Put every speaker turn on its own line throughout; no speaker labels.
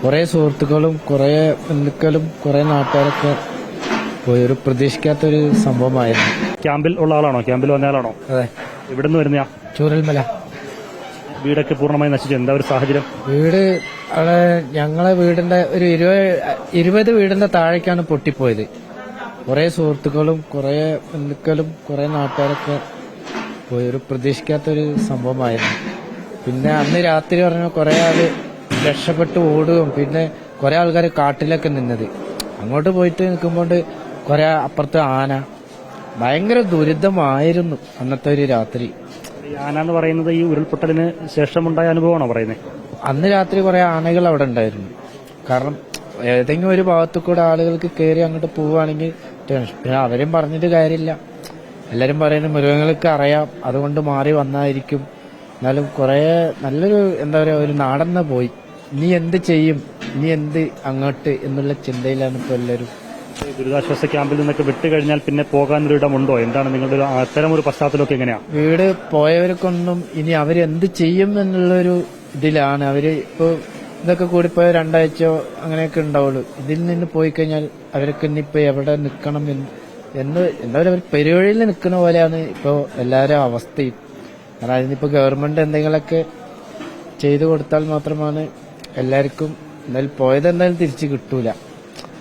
കുറെ സുഹൃത്തുക്കളും കുറെ ബന്ധുക്കളും കുറെ നാട്ടുകാരൊക്കെ പോയി. ഒരു പ്രതീക്ഷിക്കാത്തൊരു സംഭവമായിരുന്നു.
ക്യാമ്പിൽ ഉള്ള ആളാണോ? ക്യാമ്പിൽ വന്ന ആളാണോ?
അതെ.
എവിടെ നിന്ന് വരുന്നയാ?
ചൂരൽമല.
വീടൊക്കെ പൂർണ്ണമായി നശിച്ചു. എന്താ ഒരു സാഹചര്യം?
വീട് അവിടെ ഞങ്ങളെ വീടിന്റെ ഒരു 20 വീടിന്റെ താഴേക്കാണ് പൊട്ടിപ്പോയത്. കുറെ സുഹൃത്തുക്കളും കുറെ ബന്ധുക്കളും കുറെ നാട്ടുകാരൊക്കെ പോയി. ഒരു പ്രതീക്ഷിക്കാത്തൊരു സംഭവമായിരുന്നു. പിന്നെ അന്ന് രാത്രി പറഞ്ഞ കുറെ ആള് രക്ഷപ്പെട്ട് ഓടുകയും പിന്നെ കുറെ ആൾക്കാർ കാട്ടിലൊക്കെ നിന്നത്. അങ്ങോട്ട് പോയിട്ട് നിൽക്കുമ്പോൾ കുറെ അപ്പുറത്ത് ആന. ഭയങ്കര ദുരിതമായിരുന്നു അന്നത്തെ ഒരു രാത്രി.
ഈ ആന എന്ന് പറയുന്നത് ഈ ഉരുൾപൊട്ടലിന് ശേഷമുണ്ടായ അനുഭവമാണോ പറയുന്നത്?
അന്ന് രാത്രി കുറെ ആനകൾ അവിടെ ഉണ്ടായിരുന്നു. കാരണം ഏതെങ്കിലും ഒരു ഭാഗത്തു കൂടെ ആളുകൾക്ക് കയറി അങ്ങോട്ട് പോവുകയാണെങ്കിൽ പിന്നെ അവരും പറഞ്ഞിട്ട് കാര്യമില്ല. എല്ലാരും പറയുന്നത് മൃഗങ്ങൾക്ക് അറിയാം, അതുകൊണ്ട് മാറി വന്നായിരിക്കും. എന്നാലും കുറെ നല്ലൊരു എന്താ പറയാ ഒരു നാടന്ന് പോയി. ഇനി എന്ത് ചെയ്യും, ഇനി എന്ത് അങ്ങോട്ട് എന്നുള്ള ചിന്തയിലാണ് ഇപ്പോൾ എല്ലാവരും.
ദുരിതാശ്വാസ ക്യാമ്പിൽ നിന്നൊക്കെ വിട്ടുകഴിഞ്ഞാൽ പിന്നെ പോകാനൊരു ഇടമുണ്ടോ? എന്താണ് നിങ്ങളുടെ അത്തരം ഒരു പശ്ചാത്തലമൊക്കെ എങ്ങനെയാ?
വീട് പോയവർക്കൊന്നും ഇനി അവരെന്ത് ചെയ്യും എന്നുള്ളൊരു ഇതിലാണ്. അവര് ഇപ്പൊ ഇതൊക്കെ കൂടിപ്പോയ 2 ആഴ്ചയോ അങ്ങനെയൊക്കെ ഉണ്ടാവുള്ളൂ. ഇതിൽ നിന്ന് പോയി കഴിഞ്ഞാൽ അവർക്ക് ഇനിയിപ്പോ എവിടെ നിൽക്കണം എന്താ പറയുക, പെരുവഴിയിൽ നിൽക്കുന്ന പോലെയാണ് ഇപ്പോ എല്ലാവരും അവസ്ഥയും. കാരണം അതിനിപ്പോ ഗവൺമെന്റ് എന്തെങ്കിലുമൊക്കെ ചെയ്തു കൊടുത്താൽ മാത്രമാണ് എല്ലാവർക്കും. എന്തായാലും പോയത് എന്തായാലും തിരിച്ചു കിട്ടൂല.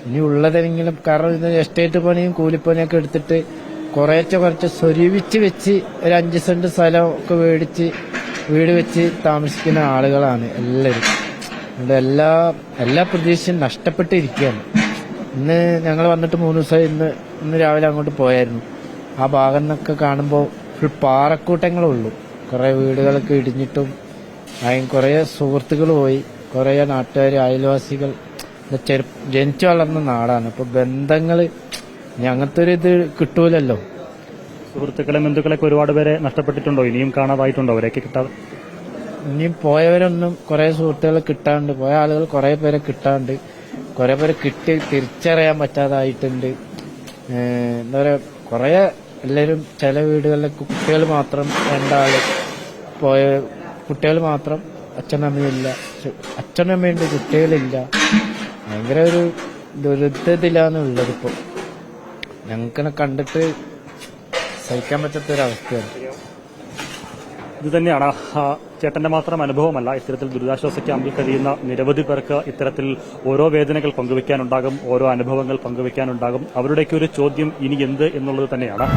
ഇനി ഉള്ളതെങ്കിലും, കാരണം ഇത് എസ്റ്റേറ്റ് പണിയും കൂലിപ്പണിയൊക്കെ എടുത്തിട്ട് കുറച്ച് സ്വരൂപിച്ച് വെച്ച് ഒരു 5 സെന്റ് സ്ഥലമൊക്കെ മേടിച്ച് വീട് വെച്ച് താമസിക്കുന്ന ആളുകളാണ് എല്ലാവരും. അതുകൊണ്ട് എല്ലാ പ്രതീക്ഷയും നഷ്ടപ്പെട്ടിരിക്കുകയാണ്. ഇന്ന് ഞങ്ങൾ വന്നിട്ട് 3 ദിവസമായി. ഇന്ന് രാവിലെ അങ്ങോട്ട് പോയായിരുന്നു. ആ ഭാഗം എന്നൊക്കെ കാണുമ്പോൾ ഫുൾ പാറക്കൂട്ടങ്ങളുള്ളൂ. കുറെ വീടുകളൊക്കെ ഇടിഞ്ഞിട്ടും കുറെ സുഹൃത്തുക്കൾ പോയി, കുറെ നാട്ടുകാർ, അയൽവാസികൾ. ജനിച്ചു വളർന്ന നാടാണ്. അപ്പൊ ബന്ധങ്ങള് അങ്ങനത്തെ ഒരു ഇത് കിട്ടൂലല്ലോ.
സുഹൃത്തുക്കളെ ബന്ധുക്കളൊക്കെ ഒരുപാട് പേരെ നഷ്ടപ്പെട്ടിട്ടുണ്ടോ? ഇനിയും കാണാതായിട്ടുണ്ടോ? അവരെയൊക്കെ കിട്ടാതെ
ഇനിയും പോയവരൊന്നും കുറെ സുഹൃത്തുക്കളെ കിട്ടാണ്ട്, പോയ ആളുകൾ കുറെ പേരെ കിട്ടാണ്ട്, കുറെ പേരെ കിട്ടി തിരിച്ചറിയാൻ പറ്റാതായിട്ടുണ്ട്. എന്താ പറയാ, കുറെ എല്ലാവരും ചില വീടുകളിലൊക്കെ കുട്ടികൾ മാത്രം 2 ആള് പോയ കുട്ടികൾ മാത്രം, അച്ഛനമ്മയില്ല. അച്ഛനമ്മയുണ്ട്, കുട്ടികളില്ല. ഭയങ്കര ഒരു ദുരിതത്തിലാണ് ഉള്ളതിപ്പോ. ഞങ്ങൾക്കിനെ കണ്ടിട്ട് സഹിക്കാൻ പറ്റാത്തൊരവസ്ഥയാണ്.
ഇത് തന്നെയാണ് ചേട്ടന്റെ മാത്രം അനുഭവമല്ല. ഇത്തരത്തിൽ ദുരിതാശ്വാസ ക്യാമ്പിൽ കഴിയുന്ന നിരവധി പേർക്ക് ഇത്തരത്തിൽ ഓരോ വേദനകൾ പങ്കുവയ്ക്കാനുണ്ടാകും, ഓരോ അനുഭവങ്ങൾ പങ്കുവയ്ക്കാനുണ്ടാകും. അവരുടെയൊക്കെ ഒരു ചോദ്യം ഇനി എന്ത് എന്നുള്ളത് തന്നെയാണ്.